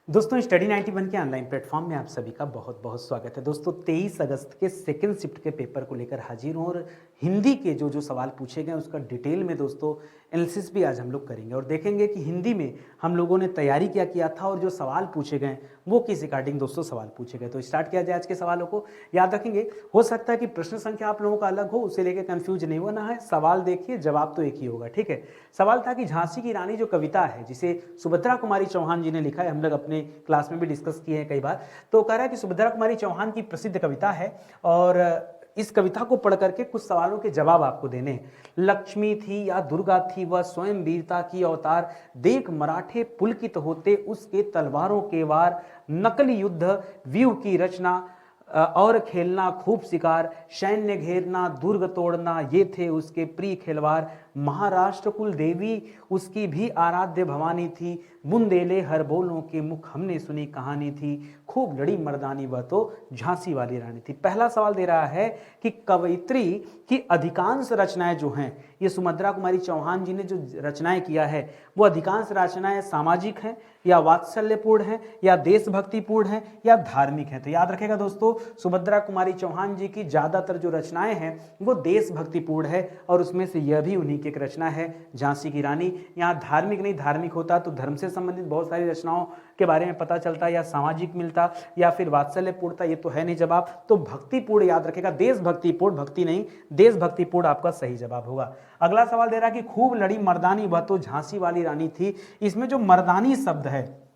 दोस्तों स्टडी 91 के online platform में आप सभी का बहुत बहुत स्वागत है। दोस्तों 23 अगस्त के सेकंड शिफ्ट के पेपर को लेकर हाजिर हूँ और हिंदी के जो सवाल पूछे गए उसका डिटेल में दोस्तों एनालिसिस भी आज हम लोग करेंगे और देखेंगे कि हिंदी में हम लोगों ने तैयारी क्या किया था और जो सवाल पूछे गए वो किस रिगार्डिंग दोस्तों सवाल पूछे गए। तो स्टार्ट किया जाए आज के सवालों को। याद रखेंगे, हो सकता है कि प्रश्न संख्या आप लोगों का अलग हो, उसे लेकर कंफ्यूज नहीं होना है। सवाल देखिए, जवाब तो एक ही होगा, ठीक है। सवाल था कि झांसी की रानी जो कविता है जिसे सुभद्रा कुमारी चौहान जी ने लिखा है, हम लोग अपने क्लास में भी डिस्कस किए हैं कई बार। तो कह रहा है कि सुभद्रा कुमारी चौहान की प्रसिद्ध कविता है और इस कविता को पढ़ करके कुछ सवालों के जवाब आपको देने हैं। लक्ष्मी थी या दुर्गा थी वह स्वयं वीरता की अवतार, देख मराठे पुलकित होते उसके तलवारों के वार, नकली युद्ध व्यू की रचना और खेलना खूब शिकार, सैन्य घेरना दुर्ग तोड़ना ये थे उसके प्रिय खिलवाड़, महाराष्ट्र कुल देवी उसकी भी आराध्य भवानी थी, बुंदेले हर बोलों के मुख हमने सुनी कहानी थी, खूब लड़ी मर्दानी वह तो झांसी वाली रानी थी। पहला सवाल दे रहा है कि कवयित्री की अधिकांश रचनाएं जो हैं, ये सुभद्रा कुमारी चौहान जी ने जो रचनाएं किया है वो अधिकांश रचनाएं सामाजिक हैं या वात्सल्यपूर्ण हैं या देशभक्तिपूर्ण हैं या धार्मिक हैं। तो याद रखेगा दोस्तों, सुभद्रा कुमारी चौहान जी की ज्यादातर जो रचनाएं हैं वो देशभक्तिपूर्ण है और उसमें से यह भी उन्हीं की एक रचना है झांसी की रानी। यहाँ धार्मिक नहीं, धार्मिक होता तो धर्म से संबंधित बहुत सारी रचनाओं के बारे में पता चलता या सामाजिक मिलता या फिर वात्सल्यपूर्णता, ये तो है नहीं जवाब। तो भक्तिपूर्ण याद रखेगा, देशभक्तिपूर्ण, भक्ति नहीं देशभक्तिपूर्ण आपका सही जवाब होगा। अगला सवाल दे रहा है कि खूब लड़ी मर्दानी वह तो झांसी वाली रानी थी। इसमें जो मर्दानी शब्द है,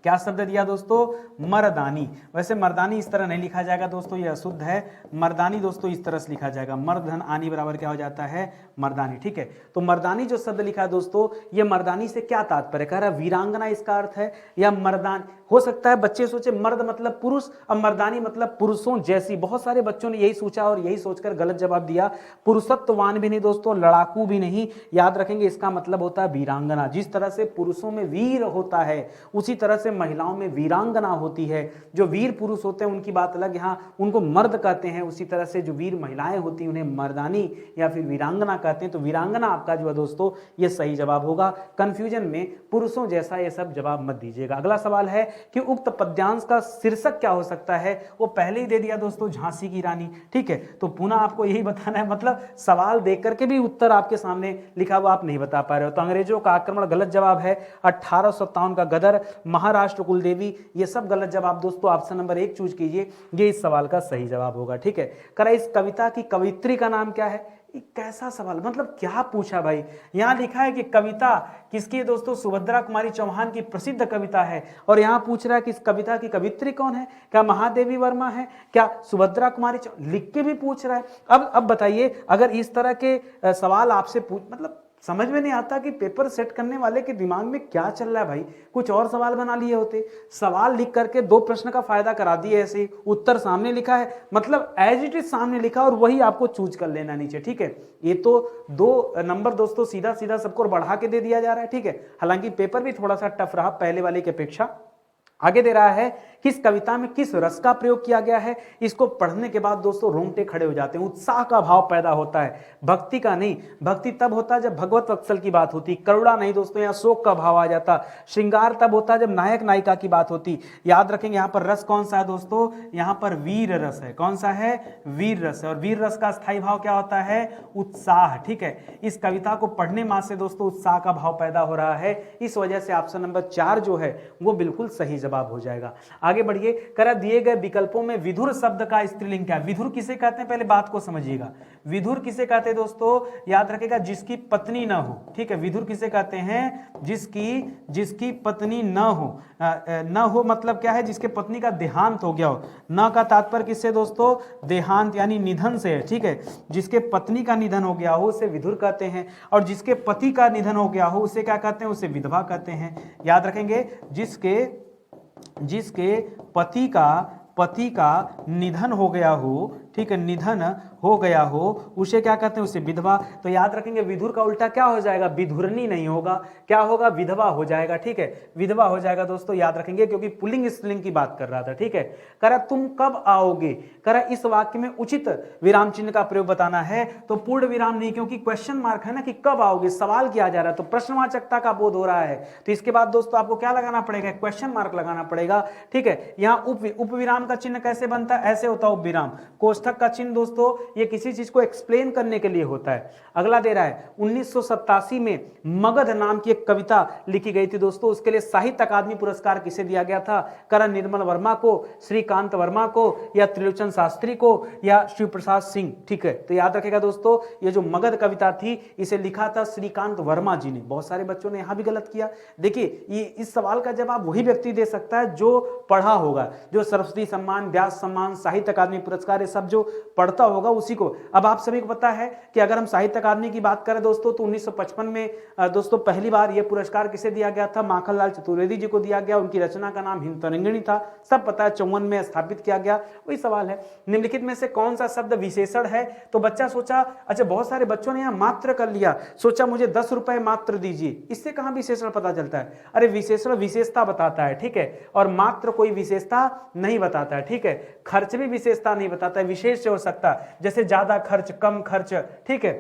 क्या शब्द दिया दोस्तों? मर्दानी। वैसे मर्दानी इस तरह नहीं लिखा जाएगा दोस्तों, यह अशुद्ध है। मर्दानी दोस्तों इस तरह से लिखा जाएगा, मर्द धन आनी बराबर क्या हो जाता है? मर्दानी, ठीक है। तो मर्दानी जो शब्द लिखा है दोस्तों, ये मर्दानी से क्या तात्पर्य? कह रहा है वीरांगना इसका अर्थ है या मर्दान। हो सकता है बच्चे सोचे मर्द मतलब पुरुष, अब मर्दानी मतलब पुरुषों जैसी। बहुत सारे बच्चों ने यही सोचा और यही सोचकर गलत जवाब दिया। पुरुषत्ववान भी नहीं दोस्तों, लड़ाकू भी नहीं। याद रखेंगे इसका मतलब होता है वीरांगना। जिस तरह से पुरुषों में वीर होता है उसी तरह से महिलाओं में वीरांगना होती है। जो वीर पुरुष होते हैं उनकी बात अलग, यहाँ उनको मर्द कहते हैं। उसी तरह से जो वीर महिलाएं होती हैं उन्हें मर्दानी या फिर वीरांगना कहते हैं। तो वीरांगना आपका जो है दोस्तों ये सही जवाब होगा। कंफ्यूजन में पुरुषों जैसा ये सब जवाब मत दीजिएगा। अगला सवाल है कि उक्त पद्यांश का शीर्षक क्या हो सकता है? वो पहले ही दे दिया दोस्तों, झांसी की रानी, ठीक है। तो पुनः आपको यही बताना है, मतलब सवाल देख करके भी उत्तर आपके सामने लिखा हुआ आप नहीं बता पा रहे हो। तो अंग्रेजों का आक्रमण गलत जवाब है। 1857 का गदर, महाराष्ट्र कुलदेवी, ये सब गलत जवाब दोस्तों। ऑप्शन नंबर 1 चूज कीजिए, ये इस सवाल का सही जवाब होगा, ठीक है। करा इस कविता की कवित्री का नाम क्या है? कैसा सवाल, मतलब क्या पूछा भाई। यहां लिखा है कि कविता किसकी है दोस्तों? सुभद्रा कुमारी चौहान की प्रसिद्ध कविता है और यहां पूछ रहा है कि इस कविता की कवित्री कौन है? क्या महादेवी वर्मा है? क्या सुभद्रा कुमारी लिख के भी पूछ रहा है। अब बताइए, अगर इस तरह के सवाल आपसे पूछ, मतलब समझ में नहीं आता कि पेपर सेट करने वाले के दिमाग में क्या चल रहा है भाई। कुछ और सवाल बना लिए होते। सवाल लिख करके 2 प्रश्न का फायदा करा दिए, ऐसे ही उत्तर सामने लिखा है, मतलब एज इट इज सामने लिखा और वही आपको चूज कर लेना नीचे, ठीक है। ये तो 2 नंबर दोस्तों सीधा सीधा सबको बढ़ा के दे दिया जा रहा है, ठीक है। हालांकि पेपर भी थोड़ा सा टफ रहा पहले वाले की अपेक्षा। आगे दे रहा है किस कविता में किस रस का प्रयोग किया गया है? इसको पढ़ने के बाद दोस्तों रोंगटे खड़े हो जाते हैं, उत्साह का भाव पैदा होता है, भक्ति का नहीं। भक्ति तब होता है जब भगवत वत्सल की बात होती, करुणा नहीं दोस्तों, यहाँ शोक का भाव आ जाता। श्रृंगार तब होता है जब नायक नायिका की बात होती। याद रखेंगे यहाँ पर रस कौन सा है दोस्तों? यहाँ पर वीर रस है। कौन सा है? वीर रस है। और वीर रस का स्थायी भाव क्या होता है? उत्साह, ठीक है। इस कविता को पढ़ने मात्र से दोस्तों उत्साह का भाव पैदा हो रहा है। इस वजह से ऑप्शन नंबर 4 जो है वो बिल्कुल सही जवाब हो जाएगा। आगे बढ़िए, करा दिए गए विकल्पों में विधुर शब्द का स्त्रीलिंग क्या है? विधुर किसे कहते हैं, पहले बात को समझिएगा। विधुर किसे कहते हैं दोस्तों? याद रखिएगा, जिसकी पत्नी ना हो, ठीक है। विधुर किसे कहते हैं? जिसकी पत्नी ना हो। न हो मतलब क्या है? जिसके पत्नी का देहांत हो गया हो। न का तात्पर्य किससे दोस्तों? देहांत यानी निधन से, ठीक है। जिसके पत्नी का निधन हो गया हो उसे विधुर कहते हैं और जिसके पति का निधन हो गया हो उसे क्या कहते हैं? उसे विधवा कहते हैं। याद रखेंगे, जिसके पति का निधन हो गया हो, ठीक है, निधन हो गया हो उसे क्या कहते हैं, उसे विधवा। तो याद रखेंगे विधुर का उल्टा क्या हो जाएगा, विधुरनी नहीं होगा, क्या होगा, विधवा हो जाएगा। ठीक है, विधवा हो जाएगा दोस्तों, याद रखेंगे, क्योंकि पुल्लिंग स्त्रीलिंग की बात कर रहा था। ठीक है, करा तुम कब आओगे, करा इस वाक्य में उचित विराम चिन्ह का प्रयोग बताना है, तो पूर्ण विराम नहीं, क्योंकि क्वेश्चन मार्क है ना कि कब आओगे, सवाल किया जा रहा है, तो प्रश्नवाचकता का बोध हो रहा है। तो इसके बाद दोस्तों आपको क्या लगाना पड़ेगा, क्वेश्चन मार्क लगाना पड़ेगा। ठीक है, यहाँ उप विराम का चिन्ह कैसे बनता है, ऐसे होता है उप विराम। कोष्ठक का चिन्ह दोस्तों ये किसी चीज को एक्सप्लेन करने के लिए होता है। अगला दे रहा है 1987 में मगध नाम की एक कविता लिखी गई थी दोस्तों, उसके लिए साहित्य अकादमी पुरस्कार किसे दिया गया था, करण निर्मल वर्मा को, श्रीकांत वर्मा को, या त्रिलोचन शास्त्री को, या शिव प्रसाद सिंह। ठीक है, तो याद रखेगा दोस्तों ये जो मगध कविता थी इसे लिखा था श्रीकांत वर्मा जी ने। बहुत सारे बच्चों ने यहां भी गलत किया। देखिए ये इस सवाल का जवाब वही व्यक्ति दे सकता है जो पढ़ा होगा, जो सरस्वती सम्मान, व्यास सम्मान, साहित्य अकादमी पुरस्कार ये सब जो पढ़ता होगा उसी को। अब आप सभी को पता है कि अगर हम साहित्य अकादमी की बात करें दोस्तों तो 1955 में दोस्तों पहली बार यह पुरस्कार किसे दिया गया था, माखनलाल चतुर्वेदी जी को दिया गया। उनकी रचना का नाम हिंदतरंगिणी था, सब पता है। 54 में स्थापित किया गया। वही सवाल है, निम्नलिखित में से कौन सा शब्द विशेषण है। तो बच्चा सोचा, अच्छा बहुत सारे बच्चों ने यहां मात्र कर लिया, सोचा मुझे 10 रुपए मात्र दीजिए। इससे कहां विशेषण पता चलता है, अरे विशेषण विशेषता बताता है। ठीक है, और मात्र कोई विशेषता नहीं बताता है। ठीक है, खर्च भी विशेषता नहीं बताता है, विशेष हो सकता है, जैसे ज्यादा खर्च, कम खर्च। ठीक है,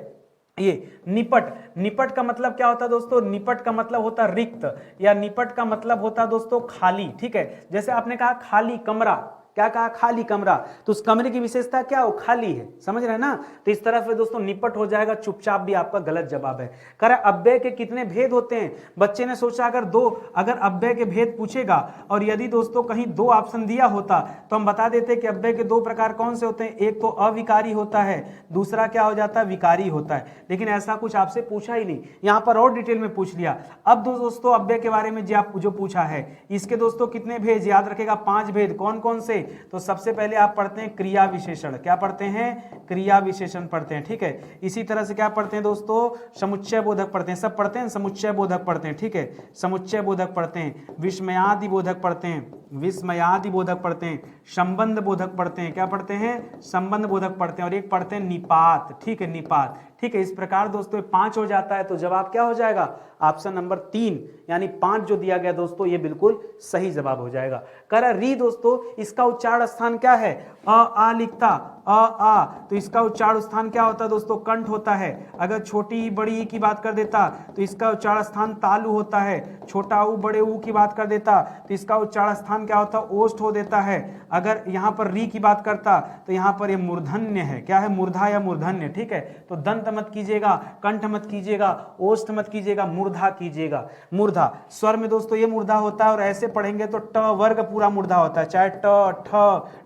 ये निपट, निपट का मतलब क्या होता है दोस्तों, निपट का मतलब होता है रिक्त, या निपट का मतलब होता है दोस्तों खाली। ठीक है, जैसे आपने कहा खाली कमरा, क्या कहा, खाली कमरा, तो उस कमरे की विशेषता क्या हो, खाली है। समझ रहे हैं ना। तो इस तरह से दोस्तों निपट हो जाएगा, चुपचाप भी आपका गलत जवाब है। कह रहा अव्यय के कितने भेद होते हैं। बच्चे ने सोचा अगर अव्यय के भेद पूछेगा और यदि दोस्तों कहीं 2 ऑप्शन दिया होता तो हम बता देते कि अव्यय के 2 प्रकार कौन से होते हैं, एक तो अविकारी होता है, दूसरा क्या हो जाता है, विकारी होता है। लेकिन ऐसा कुछ आपसे पूछा ही नहीं, यहाँ पर और डिटेल में पूछ लिया। अब दोस्तों अव्यय के बारे में जो पूछा है इसके दोस्तों कितने भेद, याद रखेगा 5 भेद। कौन कौन से, तो सबसे पहले आप पढ़ते हैं क्रिया विशेषण। क्या पढ़ते हैं, क्रिया विशेषण पढ़ते हैं। ठीक है, इसी तरह से क्या पढ़ते हैं दोस्तों, समुच्चय बोधक पढ़ते हैं, सब पढ़ते हैं, समुच्चय बोधक पढ़ते हैं। ठीक है, समुच्चय बोधक पढ़ते हैं, विस्मयादि बोधक पढ़ते हैं, विस्मयादि बोधक पढ़ते हैं, संबंध बोधक पढ़ते हैं। क्या पढ़ते हैं, संबंध बोधक पढ़ते हैं, और एक पढ़ते हैं निपात। ठीक है, निपात। ठीक है, इस प्रकार दोस्तों 5 हो जाता है, तो जवाब क्या हो जाएगा, ऑप्शन नंबर 3 यानी 5 जो दिया गया दोस्तों ये बिल्कुल सही जवाब हो जाएगा। कह रहा री दोस्तों इसका उच्चारण स्थान क्या है, आ लिखता आ, तो इसका उच्चारण स्थान क्या होता है दोस्तों, कंठ होता है। अगर छोटी बड़ी की बात कर देता तो इसका उच्चारण स्थान तालु होता है। छोटा ऊ बड़े ऊ की बात कर देता तो इसका उच्चारण स्थान क्या होता है, ओष्ठ हो देता है। अगर यहाँ पर री की बात करता तो यहाँ पर ये मूर्धन्य है, क्या है, मूर्धा या मूर्धन्य। ठीक है, तो दंत मत कीजिएगा, कंठ मत कीजिएगा, ओष्ठ मत कीजिएगा, मूर्धा कीजिएगा। मूर्धा स्वर में दोस्तों ये मूर्धा होता है, और ऐसे पढ़ेंगे तो ट वर्ग पूरा मूर्धा होता है, चाहे ट ठ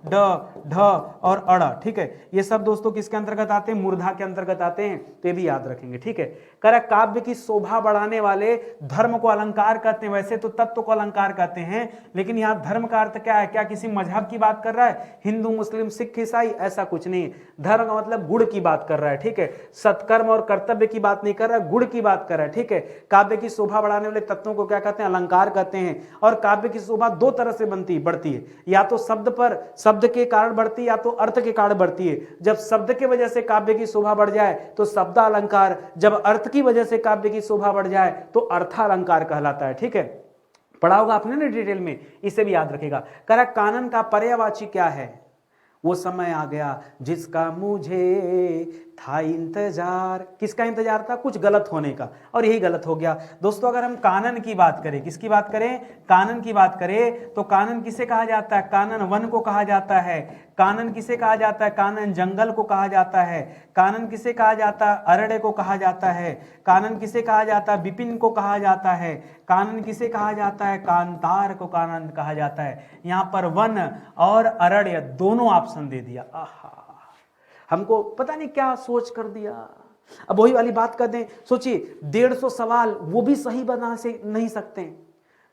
ड ढ और अड़। ठीक है, ये सब दोस्तों किसके अंतर्गत आते हैं, मूर्धा के अंतर्गत आते हैं, तो ये भी याद रखेंगे। ठीक है, कह काव्य की शोभा बढ़ाने वाले धर्म को अलंकार कहते हैं। वैसे तो तत्व को अलंकार कहते हैं, लेकिन यहाँ धर्म का अर्थ क्या है, क्या किसी मजहब की बात कर रहा है, हिंदू मुस्लिम सिख ईसाई, ऐसा कुछ नहीं। धर्म का मतलब गुण की बात कर रहा है। ठीक है, सत्कर्म और कर्तव्य की बात नहीं कर रहा है, गुण की बात कर रहा है। ठीक है, काव्य की शोभा बढ़ाने वाले तत्वों को क्या कहते हैं, अलंकार कहते हैं। और काव्य की शोभा 2 तरह से बढ़ती है, या तो शब्द के कारण बढ़ती है, या तो अर्थ के कारण बढ़ती है। जब शब्द की वजह से काव्य की शोभा बढ़ जाए तो शब्द अलंकार, जब अर्थ की वजह से काव्य की शोभा बढ़ जाए तो अर्थालंकार कहलाता है। ठीक है, पढ़ा होगा आपने ना डिटेल में, इसे भी याद रखेगा। कह रहा कानन का पर्यायवाची क्या है, वो समय आ गया जिसका मुझे था इंतजार। किसका इंतजार था, कुछ गलत होने का, और यही गलत हो गया दोस्तों। अगर हम कानन की बात करें, किसकी बात करें, कानन की बात करें, तो कानन किसे कहा जाता है, कानन वन को कहा जाता है। कानन किसे कहा जाता है, कानन जंगल को कहा जाता है। कानन किसे कहा जाता है, अरण्य को कहा जाता है। कानन किसे कहा जाता है, विपिन को कहा जाता है। कानन किसे कहा जाता है, कांतार को कानन कहा जाता है। यहाँ पर वन और अरण्य दोनों ऑप्शन दे दिया। आहा, हमको पता नहीं क्या सोच कर दिया। अब वही वाली बात कर दें, सोचिए 150 सवाल वो भी सही बना से नहीं सकते,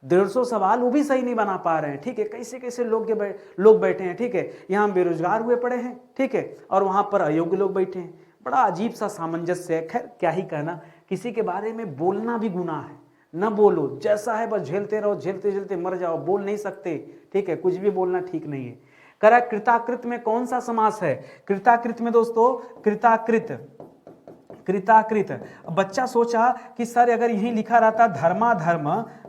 150 सवाल वो भी सही नहीं बना पा रहे हैं। ठीक है, कैसे कैसे लोग बैठे हैं। ठीक है, यहाँ बेरोजगार हुए पड़े हैं। ठीक है, और वहां पर अयोग्य लोग बैठे हैं। बड़ा अजीब सा सामंजस्य है। खैर क्या ही कहना, किसी के बारे में बोलना भी गुनाह है। न बोलो, जैसा है बस झेलते रहो, झेलते झेलते मर जाओ, बोल नहीं सकते। ठीक है, कुछ भी बोलना ठीक नहीं है। करा कृताकृत में कौन सा समास है? कृताकृत में दोस्तों कृताकृत। बच्चा सोचा कि सर अगर यही लिखा रहता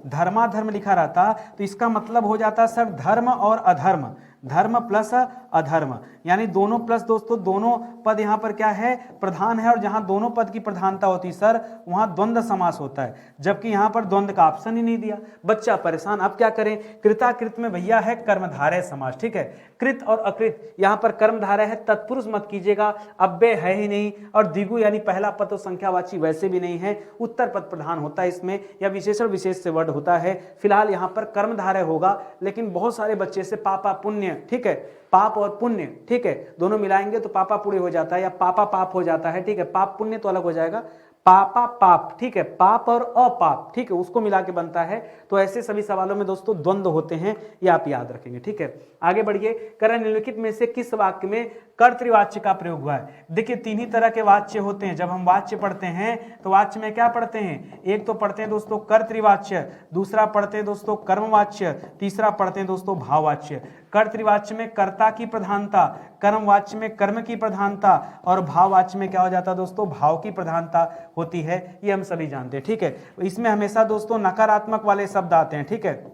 धर्माधर्म लिखा रहता तो इसका मतलब हो जाता सर धर्म और अधर्म, धर्म प्लस अधर्म, यानी दोनों प्लस दोस्तों दोनों पद यहाँ पर क्या है? प्रधान है, और जहां दोनों पद की प्रधानता होती सर वहां द्वंद्व समास होता है, जबकि यहाँ पर द्वंद्व का ऑप्शन ही नहीं दिया। बच्चा परेशान, अब क्या करें? कृताकृत में भैया है कर्मधारय समास, ठीक है। कृत और अकृत यहाँ पर कर्मधारय है, तत्पुरुष मत कीजिएगा, अव्यय है ही नहीं, और द्विगु यानी पहला पद तो संख्यावाची वैसे भी नहीं है, उत्तर पद प्रधान होता है इसमें, या विशेषण विशेष से वर्ड होता है। फिलहाल यहाँ पर कर्मधारय होगा, लेकिन बहुत सारे बच्चे से पापा पुण्य, ठीक है, पाप और पुण्य, ठीक है, दोनों मिलाएंगे तो पापा पुण्य हो जाता है, या पापा पाप हो जाता है, ठीक है, पाप पुण्य तो अलग हो जाएगा, पापा पाप, ठीक है, पाप और अपाप, ठीक है, उसको मिला के बनता है। तो ऐसे सभी सवालों में दोस्तों द्वंद्व होते हैं, ये आप याद रखेंगे, ठीक है। आगे बढ़िए, करण निम्नलिखित में से किस वाक्य में कर्तृवाच्य का प्रयोग हुआ है? देखिए तीन ही तरह के वाच्य होते हैं। जब हम वाच्य पढ़ते हैं तो वाच्य में क्या पढ़ते हैं? एक तो पढ़ते हैं दोस्तों कर्तृवाच्य, दूसरा पढ़ते हैं दोस्तों कर्मवाच्य, तीसरा पढ़ते हैं दोस्तों भाववाच्य। कर्तृवाच्य में कर्ता की प्रधानता, कर्मवाच्य में कर्म की प्रधानता, और भाववाच्य में क्या हो जाता है दोस्तों? भाव की प्रधानता होती है, ये हम सभी जानते हैं, ठीक है। इसमें हमेशा दोस्तों नकारात्मक वाले शब्द आते हैं, ठीक है,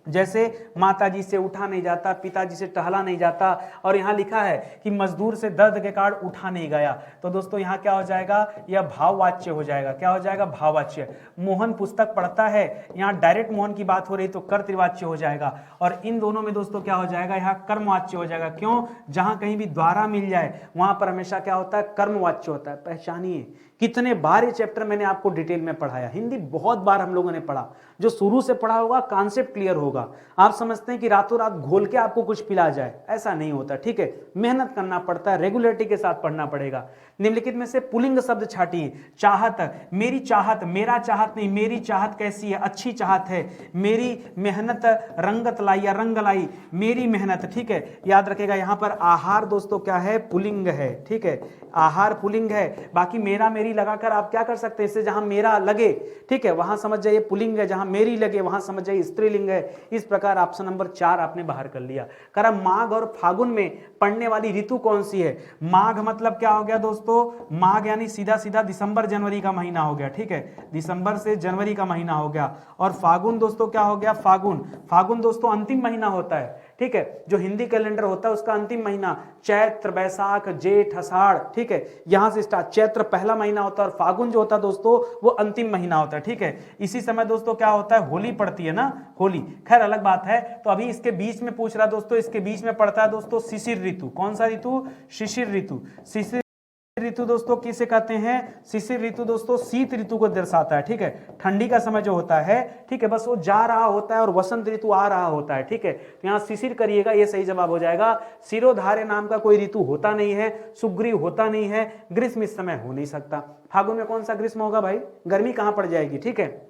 जैसे माताजी से उठा नहीं जाता, पिताजी से टहला नहीं जाता, और यहाँ लिखा है कि मजदूर से दर्द के कारण उठा नहीं गया, तो दोस्तों यहाँ क्या हो जाएगा? यह भाववाच्य हो जाएगा। क्या हो जाएगा? भाववाच्य। मोहन पुस्तक पढ़ता है, यहाँ डायरेक्ट मोहन की बात हो रही तो कर्तृवाच्य हो जाएगा, और इन दोनों में दोस्तों क्या हो जाएगा? यहाँ कर्मवाच्य हो जाएगा। क्यों? जहां कहीं भी द्वारा मिल जाए वहां पर हमेशा क्या होता है? कर्मवाच्य होता है। पहचानिए, कितने बार ये चैप्टर मैंने आपको डिटेल में पढ़ाया, हिंदी बहुत बार हम लोगों ने पढ़ा, जो शुरू से पढ़ा होगा कॉन्सेप्ट क्लियर होगा। आप समझते हैं कि रातों रात घोल के आपको कुछ पिला जाए, ऐसा नहीं होता, ठीक है, मेहनत करना पड़ता है, रेगुलरिटी के साथ पढ़ना पड़ेगा। निम्नलिखित में से पुल्लिंग शब्द छाटिए। चाहत, मेरी चाहत, मेरा चाहत नहीं, मेरी चाहत कैसी है? अच्छी चाहत है। मेरी मेहनत रंगत लाई या रंग लाई, मेरी मेहनत, ठीक है, याद रखेगा। यहाँ पर आहार दोस्तों क्या है? पुल्लिंग है, ठीक है, आहार पुल्लिंग है। बाकी मेरा मेरी लगाकर आप क्या कर सकते हैं? इससे जहां मेरा लगे, ठीक है, वहां समझ जाइए पुल्लिंग है, जहां मेरी लगे वहां समझ जाइए स्त्रीलिंग है। इस प्रकार ऑप्शन नंबर 4 आपने बाहर कर लिया। करा माघ और फागुन में पड़ने वाली ऋतु कौन सी है? माघ मतलब क्या हो गया दोस्तों? माघ यानी सीधा सीधा दिसंबर जनवरी का महीना हो गया, ठीक है, दिसंबर से जनवरी का महीना हो गया। और फागुन दोस्तों क्या हो गया? फागुन दोस्तों अंतिम महीना होता है, ठीक है, जो हिंदी कैलेंडर होता है उसका अंतिम महीना। चैत्र, बैसाख, जेठ, आषाढ़, ठीक है, यहां से स्टार्ट। चैत्र पहला महीना होता है और फागुन जो होता है दोस्तों वो अंतिम महीना होता है, ठीक है। इसी समय दोस्तों क्या होता है? होली पड़ती है ना, होली, खैर अलग बात है। तो अभी इसके बीच में पूछ रहा दोस्तों, इसके बीच में पड़ता है दोस्तों शिशिर ऋतु। कौन सा ऋतु? शिशिर ऋतु। शिशिर ऋतु दोस्तों किसे कहते हैं? शिशिर ऋतु दोस्तों शीत ऋतु को दर्शाता है, ठीक है, ठंडी का समय जो होता है, ठीक है, बस वो जा रहा होता है और वसंत ऋतु आ रहा होता है, ठीक है। तो यहाँ शिशिर करिएगा, ये सही जवाब हो जाएगा। शिरोधार्य नाम का कोई ऋतु होता नहीं है, सुग्रीव होता नहीं है, ग्रीष्म इस समय हो नहीं सकता। फागुन में कौन सा ग्रीष्म होगा भाई? गर्मी कहां पड़ जाएगी, ठीक है।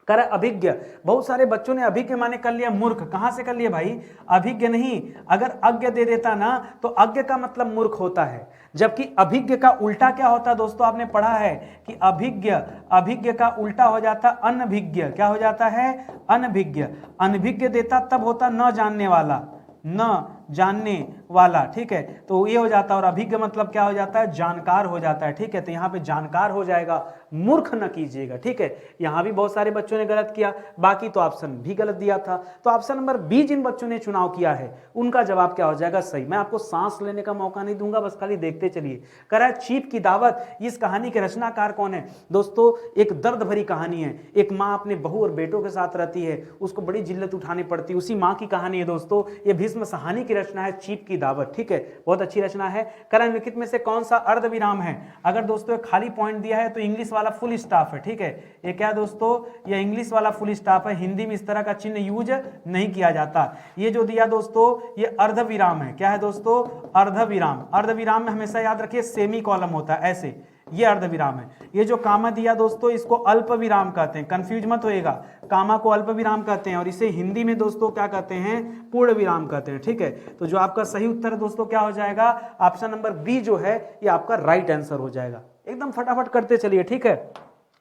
कर अभिज्ञ, बहुत सारे बच्चों ने अभिज्ञ माने कर लिया मूर्ख। कहां से कर लिया भाई? अभिज्ञ नहीं, अगर अज्ञ दे देता ना तो अज्ञ का मतलब मूर्ख होता है, जबकि अभिज्ञ का उल्टा क्या होता है दोस्तों? आपने पढ़ा है कि अभिज्ञ का उल्टा हो जाता अनभिज्ञ। क्या हो जाता है? अनभिज्ञ। अनभिज्ञ देता तब होता न जानने वाला, न जानने वाला, ठीक है, तो ये हो जाता है। और अभिज्ञ मतलब क्या हो जाता है? जानकार हो जाता है, ठीक है, तो यहाँ पे जानकार हो जाएगा, मूर्ख न कीजिएगा, ठीक है। यहाँ भी बहुत सारे बच्चों ने गलत किया, बाकी तो ऑप्शन भी गलत दिया था। तो ऑप्शन नंबर बी जिन बच्चों ने चुनाव किया है उनका जवाब क्या हो जाएगा? सही। मैं आपको सांस लेने का मौका नहीं दूंगा, बस खाली देखते चलिए। कह रहा है चीप की दावत, इस कहानी के रचनाकार कौन है? दोस्तों एक दर्द भरी कहानी है। एक माँ अपने बहू और बेटों के साथ रहती है, उसको बड़ी जिल्लत उठानी पड़ती है, उसी माँ की कहानी है दोस्तों। ये भीष्म साहनी की रचना है, चीप की दावत, ठीक है, बहुत अच्छी रचना है। करण निम्नलिखित में से कौन सा अर्धविराम है? अगर दोस्तों खाली पॉइंट दिया है तो इंग्लिश वाला फुल स्टॉप है, ठीक है, ये क्या दोस्तों? ये इंग्लिश वाला फुल स्टॉप है। हिंदी में इस तरह का चिन्ह यूज नहीं किया जाता। ये जो दिया दोस्तों ये अर्धविराम है। क्या है दोस्तों? अर्धविराम। अर्धविराम में हमेशा याद रखिए सेमी कॉलम होता है, ऐसे, ये अर्धविराम है। ये जो कामा दिया दोस्तों इसको अल्प विराम कहते हैं, कंफ्यूज मत होएगा, कामा को अल्प विराम कहते हैं और इसे हिंदी में दोस्तों क्या कहते हैं? पूर्ण विराम कहते हैं, ठीक है। तो जो आपका सही उत्तर दोस्तों क्या हो जाएगा? ऑप्शन नंबर बी जो है ये आपका राइट आंसर हो जाएगा। एकदम फटाफट करते चलिए, ठीक है।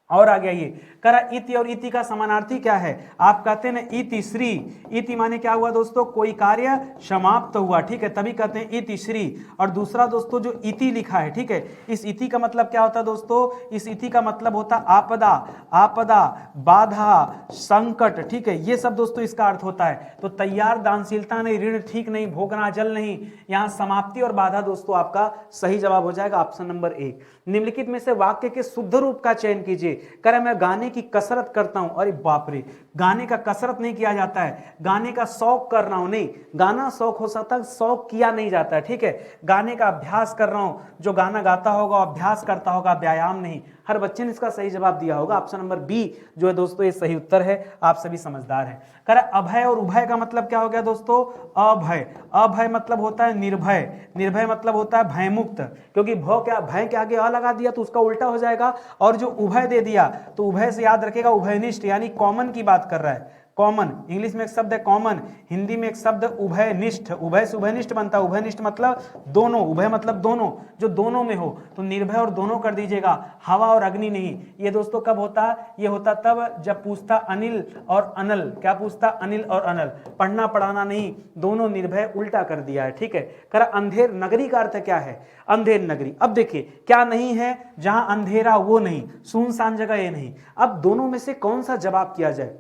और आ गया ये करा इति और इति का समानार्थी क्या है? आप कहते हैं ना इति श्री। इति माने क्या हुआ दोस्तों? कोई कार्य समाप्त हुआ, ठीक है, तभी कहते हैं इति श्री। और दूसरा दोस्तों जो इति लिखा है, ठीक है, इस इति का मतलब क्या होता है दोस्तों? इस इति का मतलब होता आपदा, आपदा, बाधा, संकट, ठीक है, ये सब दोस्तों इसका अर्थ होता है। तो तैयार दानशीलता नहीं, ऋण ठीक नहीं, भोगना जल नहीं, यहाँ समाप्ति और बाधा दोस्तों आपका सही जवाब हो जाएगा ऑप्शन नंबर 1। निम्नलिखित में से वाक्य के शुद्ध रूप का चयन कीजिए। कह रहा मैं गाने की कसरत करता हूं। अरे बाप रे, गाने का कसरत नहीं किया जाता है, गाने का शौक कर रहा हूं। नहीं, गाना शौक हो सकता है, शौक किया नहीं जाता है, ठीक है। गाने का अभ्यास कर रहा हूं, जो गाना गाता होगा अभ्यास करता होगा, व्यायाम नहीं। हर बच्चे ने इसका सही जवाब दिया होगा। ऑप्शन नंबर बी जो है दोस्तों ये सही उत्तर है। आप सभी समझदार हैं। कह रहा अभय और उभय का मतलब क्या हो गया दोस्तों? अभय, अभय मतलब होता है निर्भय, निर्भय मतलब होता है भयमुक्त, क्योंकि भय के आगे अ लगा दिया तो उसका उल्टा हो जाएगा। और जो उभय दे दिया तो उभय से याद रखेगा उभयनिष्ठ, यानी कॉमन की बात कर रहा है। कॉमन, इंग्लिश में एक शब्द है कॉमन, हिंदी में एक शब्द उभयनिष्ठ, उभय से उभयनिष्ठ बनता है। उभयनिष्ठ मतलब दोनों, उभय मतलब दोनों, जो दोनों में हो, तो निर्भय और दोनों कर दीजिएगा, हवा और अग्नि नहीं। ये दोस्तों कब होता? ये होता तब जब पूछता अनिल और अनल। क्या पूछता? अनिल और अनल। पढ़ना पढ़ाना नहीं, दोनों निर्भय उल्टा कर दिया है, ठीक है। कह रहा अंधेर नगरी का अर्थ क्या है? अंधेर नगरी। अब देखिए क्या नहीं है? जहां अंधेरा वो नहीं, सुनसान जगह ये नहीं। अब दोनों में से कौन सा जवाब किया जाए?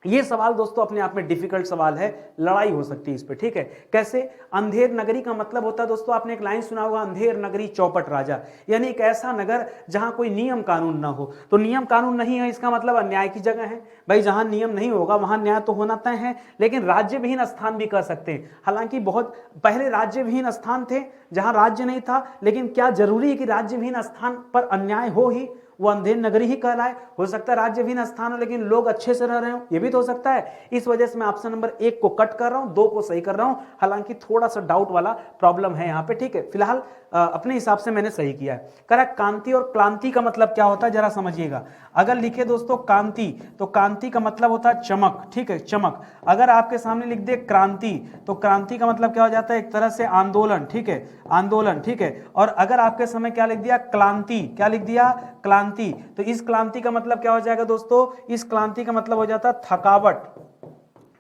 ये सवाल दोस्तों अपने आप में डिफिकल्ट सवाल है, लड़ाई हो सकती है इस पे, ठीक है। कैसे? अंधेर नगरी का मतलब होता है दोस्तों, आपने एक लाइन सुना होगा, अंधेर नगरी चौपट राजा, यानी एक ऐसा नगर जहां कोई नियम कानून ना हो। तो नियम कानून नहीं है, इसका मतलब अन्याय की जगह है। भाई जहां नियम नहीं होगा वहां न्याय तो होना तय है। लेकिन राज्य विहीन स्थान भी कह सकते हैं। हालांकि बहुत पहले राज्य विहीन स्थान थे जहां राज्य नहीं था, लेकिन क्या जरूरी है कि राज्य विहीन स्थान पर अन्याय हो ही वो अंधेर नगरी ही कहलाए? हो सकता है राज्य विहीन स्थान हो लेकिन लोग अच्छे से रह रहे हो, ये भी तो हो सकता है। इस वजह से मैं ऑप्शन नंबर 1 को कट कर रहा हूं, 2 को सही कर रहा हूं। हालांकि थोड़ा सा डाउट वाला प्रॉब्लम है यहाँ पे, ठीक है। फिलहाल अपने हिसाब से मैंने सही किया है। कह रहा कांति और क्लांति का मतलब क्या होता है, जरा समझिएगा। अगर लिखे दोस्तों कांति, तो कांति का मतलब होता है चमक, ठीक है, चमक। अगर आपके सामने लिख दे क्रांति, तो क्रांति का मतलब क्या हो जाता है? एक तरह से आंदोलन, ठीक है, आंदोलन, ठीक है। और अगर आपके समय क्या लिख दिया? क्लांति, क्या लिख दिया? क्लांति। तो इस क्लांति का मतलब क्या हो जाएगा दोस्तों? इस क्लांति का मतलब हो जाता है थकावट,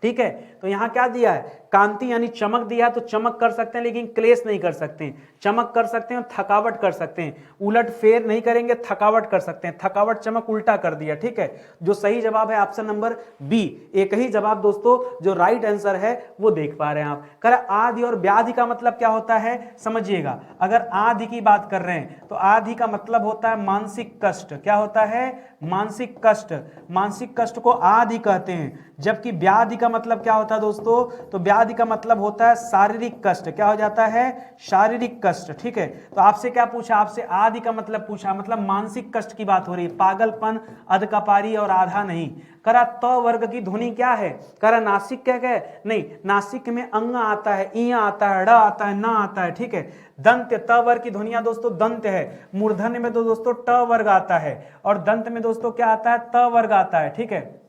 ठीक है। तो यहां क्या दिया है? कांति यानी चमक दिया है, तो चमक कर सकते हैं लेकिन क्लेश नहीं कर सकते हैं। चमक कर सकते हैं, थकावट कर सकते हैं, उलट फेर नहीं करेंगे, थकावट कर सकते हैं। थकावट चमक उल्टा कर दिया, ठीक है। जो सही जवाब है ऑप्शन नंबर बी। एक ही जवाब दोस्तों जो राइट आंसर है वो देख पा रहे हैं आप। कह रहा आदि और व्याधि का मतलब क्या होता है, समझिएगा। अगर आदि की बात कर रहे हैं तो आदि का मतलब होता है मानसिक कष्ट। क्या होता है? मानसिक कष्ट। मानसिक कष्ट को आदि कहते हैं। जबकि व्याधि का मतलब क्या होता है दोस्तों? तो व्याधि का मतलब होता है शारीरिक कष्ट। क्या हो जाता है? शारीरिक कष्ट, ठीक है। तो आपसे क्या पूछा? आपसे आदि का मतलब पूछा, मतलब मानसिक कष्ट की बात हो रही है, पागलपन, अधकपारी और आधा नहीं। करा त वर्ग की ध्वनि क्या है? करा नासिक क्या है? नहीं, नासिक में अंग आता है, ई आता है, ड़ आता है, ना आता है, ठीक है। दंत, त वर्ग की ध्वनिया दोस्तों दंत है। मूर्धन्य में तो दोस्तों ट वर्ग आता है, और दंत में दोस्तों क्या आता है? त वर्ग आता है, ठीक है।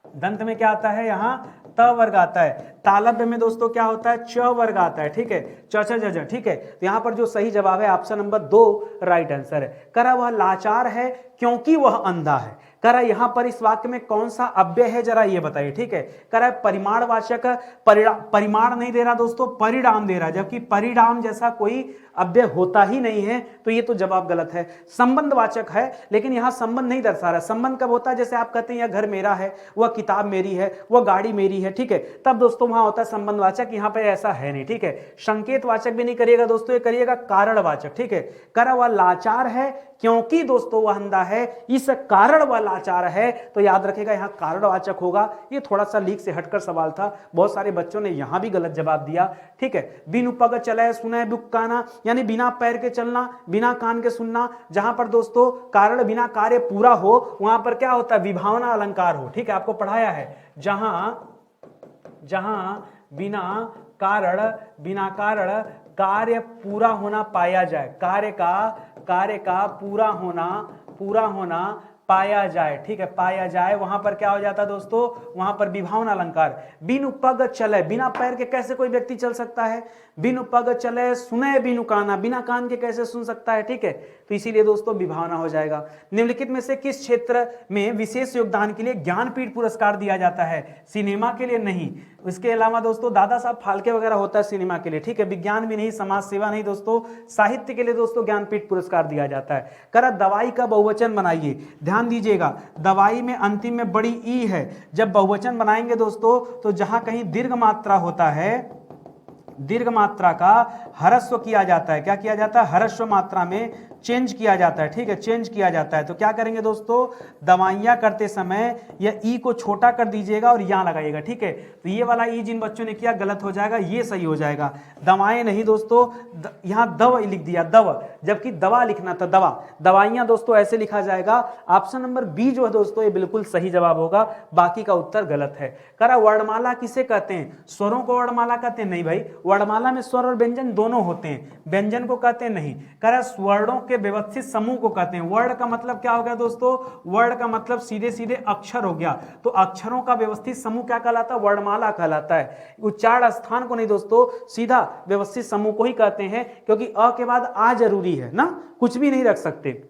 दंत में क्या आता है? यहाँ त वर्ग आता है। तालव्य में दोस्तों क्या होता है? च वर्ग आता है, ठीक है, च छ ज ज, ठीक है। तो यहाँ पर जो सही जवाब है ऑप्शन नंबर 2 राइट आंसर है। कह रहा वह लाचार है क्योंकि वह अंधा है। कह रहा यहाँ पर इस वाक्य में कौन सा अव्यय है, जरा ये बताइए, ठीक है। कह रहा है परिमाणवाचक, परिमाण नहीं दे रहा दोस्तों, परिणाम दे रहा है, जबकि परिणाम जैसा कोई अव्यय होता ही नहीं है, तो ये तो जवाब गलत है। संबंधवाचक है, लेकिन यहाँ संबंध नहीं दर्शा रहा। संबंध कब होता है? जैसे आप कहते हैं यह घर मेरा है, वह किताब मेरी है, वह गाड़ी मेरी है, ठीक है, तब दोस्तों वहां होता है संबंधवाचक। यहाँ पे ऐसा है नहीं, ठीक है। संकेतवाचक भी नहीं करिएगा दोस्तों, ये करिएगा कारणवाचक, ठीक है। करा वह लाचार है क्योंकि दोस्तों वह अंधा है, इस कारण वह लाचार है, तो याद रखेगा यहाँ कारणवाचक होगा। ये थोड़ा सा लीक से हटकर सवाल था, बहुत सारे बच्चों ने यहां भी गलत जवाब दिया, ठीक है। बिन उपग चले सुने बुक्काना, यानी बिना पैर के चलना, बिना कान के सुनना। जहां पर दोस्तों कारण बिना कार्य पूरा हो, वहां पर क्या होता है? विभावना अलंकार हो, ठीक है, आपको पढ़ाया है। जहां बिना कारण कार्य पूरा होना पाया जाए, कार्य का पूरा होना पाया जाए, ठीक है, पाया जाए, वहां पर क्या हो जाता है दोस्तों? वहां पर विभावना अलंकार। बिनु पग चले, बिना पैर के कैसे कोई व्यक्ति चल सकता है? बिनु पग चले सुने बिनु काना, बिना कान के कैसे सुन सकता है, ठीक है। तो इसीलिए दोस्तों विभावना हो जाएगा। निम्नलिखित में से किस क्षेत्र में विशेष योगदान के लिए ज्ञानपीठ पुरस्कार दिया जाता है? सिनेमा के लिए नहीं, इसके अलावा दोस्तों दादा साहब फाल्के वगैरह होता है सिनेमा के लिए, ठीक है। विज्ञान भी नहीं, समाज सेवा नहीं दोस्तों, साहित्य के लिए दोस्तों ज्ञानपीठ पुरस्कार दिया जाता है। करा दवाई का बहुवचन बनाइए, ध्यान दीजिएगा, दवाई में अंतिम में बड़ी ई है। जब बहुवचन बनाएंगे दोस्तों तो जहां कहीं दीर्घ मात्रा होता है, दीर्घ मात्रा का ह्रस्व किया जाता है। क्या किया जाता है? ह्रस्व मात्रा में चेंज किया जाता है, ठीक है, चेंज किया जाता है। तो क्या करेंगे दोस्तों, दवाइयां करते समय या ई को छोटा कर दीजिएगा और यहां लगाइएगा, ठीक है। तो ये वाला ई जिन बच्चों ने किया गलत हो जाएगा, ये सही हो जाएगा। दवाएं नहीं दोस्तों, यहां दवा लिख दिया, दवा, जबकि दवा लिखना था, दवा। दवाइयां दोस्तों ऐसे लिखा जाएगा। ऑप्शन नंबर बी जो है दोस्तों ये बिल्कुल सही जवाब होगा, बाकी का उत्तर गलत है। करा वर्णमाला किसे कहते हैं? स्वरों को वर्णमाला कहते हैं? नहीं भाई, वर्णमाला में स्वर और व्यंजन दोनों होते हैं, व्यंजन को कहते हैं नहीं। करा वर्णों के व्यवस्थित समूह को कहते हैं। वर्ण का मतलब क्या हो गया दोस्तों? वर्ण का मतलब सीधे सीधे अक्षर हो गया, तो अक्षरों का व्यवस्थित समूह क्या कहलाता है? वर्णमाला कहलाता है। उच्चारण स्थान को नहीं दोस्तों, सीधा व्यवस्थित समूह को ही कहते हैं, क्योंकि अ के बाद आ जरूरी है ना, कुछ भी नहीं रख सकते।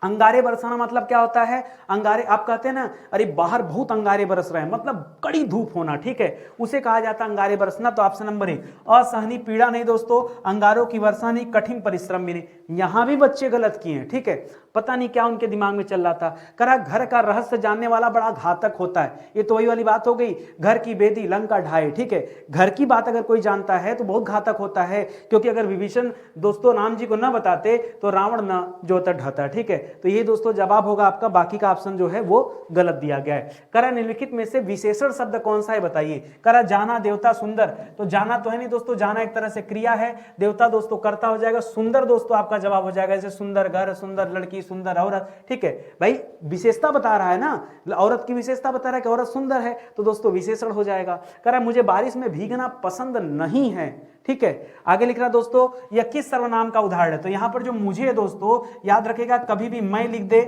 अंगारे बरसाना मतलब क्या होता है? अंगारे, आप कहते हैं ना अरे बाहर बहुत अंगारे बरस रहे हैं, मतलब कड़ी धूप होना, ठीक है, उसे कहा जाता है अंगारे बरसना। तो ऑप्शन नंबर ए, असहनीय पीड़ा नहीं दोस्तों, अंगारों की वर्षा नहीं, कठिन परिश्रम भी नहीं। यहां भी बच्चे गलत किए हैं, ठीक है, पता नहीं क्या उनके दिमाग में चल रहा था। करा घर का रहस्य जानने वाला बड़ा घातक होता है। ये तो वही वाली बात हो गई, घर की बेदी लंका ढाए, ठीक है। घर की बात अगर कोई जानता है तो बहुत घातक होता है, क्योंकि अगर विभीषण दोस्तों राम जी को न बताते तो रावण न जोता ढाता, ठीक है। तो ये दोस्तों जवाब होगा आपका, बाकी का ऑप्शन जो है वो गलत दिया गया है। करा निम्नलिखित में से विशेषण शब्द कौन सा है बताइए? करा जाना, देवता, सुंदर। तो जाना तो है नहीं दोस्तों, जाना एक तरह से क्रिया है, देवता दोस्तों कर्ता हो जाएगा, सुंदर दोस्तों आपका जवाब हो जाएगा, जैसे सुंदर घर, सुंदर लड़की, सुंदर औरत, ठीक है भाई, विशेषता बता रहा है ना, औरत की विशेषता बता रहा है कि औरत सुंदर है, तो दोस्तों विशेषण हो जाएगा। कह रहा है मुझे बारिश में भीगना पसंद नहीं है, ठीक है। आगे लिख रहा दोस्तों, यह किस सर्वनाम का उदाहरण है? तो यहां पर जो मुझे है दोस्तों, याद रखेगा, कभी भी मैं लिख दे,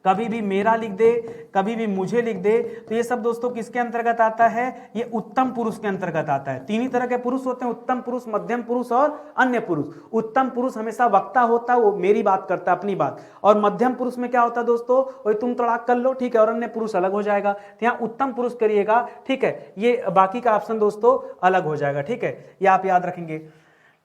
कभी भी मेरा लिख दे, कभी भी मुझे लिख दे, तो ये सब दोस्तों किसके अंतर्गत आता है? ये उत्तम पुरुष के अंतर्गत आता है। तीन ही तरह के पुरुष होते हैं, उत्तम पुरुष, मध्यम पुरुष और अन्य पुरुष। उत्तम पुरुष हमेशा वक्ता होता है, वो मेरी बात करता है, अपनी बात। और मध्यम पुरुष में क्या होता है दोस्तों? वही तुम तड़ाक कर लो, ठीक है, और अन्य पुरुष अलग हो जाएगा। तो यहाँ उत्तम पुरुष करिएगा, ठीक है, ये बाकी का ऑप्शन दोस्तों अलग हो जाएगा, ठीक है, ये आप याद रखेंगे।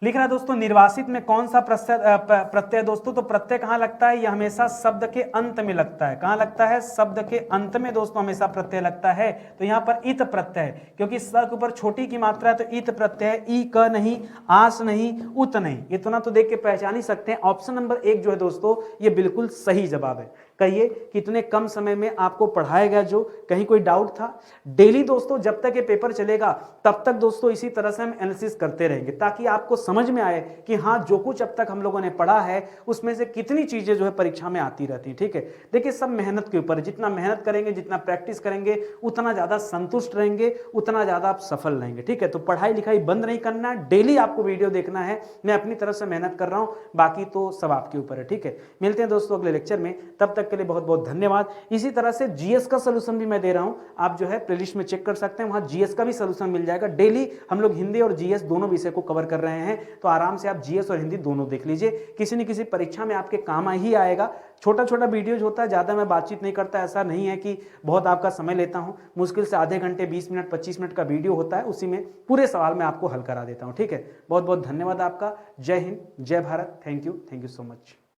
लिख रहा है दोस्तों, निर्वासित में कौन सा प्रत्यय दोस्तों? तो प्रत्यय कहां लगता है? यह हमेशा शब्द के अंत में लगता है। कहां लगता है? शब्द के अंत में दोस्तों हमेशा प्रत्यय लगता है। तो यहां पर इत प्रत्यय, क्योंकि स के ऊपर छोटी की मात्रा है, तो इत प्रत्यय, ई क नहीं, आस नहीं, उत नहीं, इतना तो देख के पहचान ही सकते हैं। ऑप्शन नंबर एक जो है दोस्तों ये बिल्कुल सही जवाब है। कहिए कितने कम समय में आपको पढ़ाया गया, जो कहीं कोई डाउट था? डेली दोस्तों जब तक ये पेपर चलेगा तब तक दोस्तों इसी तरह से हम एनालिसिस करते रहेंगे, ताकि आपको समझ में आए कि हाँ जो कुछ अब तक हम लोगों ने पढ़ा है उसमें से कितनी चीजें जो है परीक्षा में आती रहती है, ठीक है। देखिए सब मेहनत के ऊपर, जितना मेहनत करेंगे, जितना प्रैक्टिस करेंगे, उतना ज्यादा संतुष्ट रहेंगे, उतना ज्यादा आप सफल रहेंगे, ठीक है। तो पढ़ाई लिखाई बंद नहीं करना है, डेली आपको वीडियो देखना है। मैं अपनी तरफ से मेहनत कर रहा हूं, बाकी तो सब आपके ऊपर है, ठीक है। मिलते हैं दोस्तों अगले लेक्चर में, तब तक के लिए बहुत बहुत धन्यवाद। इसी तरह से जीएस का सलूशन भी मैं दे रहा हूं, आप जो है प्लेलिस्ट में चेक कर सकते हैं, वहां जीएस का भी सलूशन मिल जाएगा। डेली हम लोग हिंदी और जीएस दोनों विषय को कवर कर रहे हैं, तो आराम से आप जीएस और हिंदी दोनों देख लीजिए, किसी न किसी परीक्षा में आपके काम ही आएगा। छोटा छोटा वीडियोज होता है, ज्यादा मैं बातचीत नहीं करता, ऐसा नहीं है कि बहुत आपका समय लेता हूं, मुश्किल से आधे घंटे 20 मिनट 25 मिनट का वीडियो होता है, उसी में पूरे सवाल मैं आपको हल करा देता हूं, ठीक है। बहुत बहुत धन्यवाद आपका। जय हिंद, जय Bharat, thank you so much.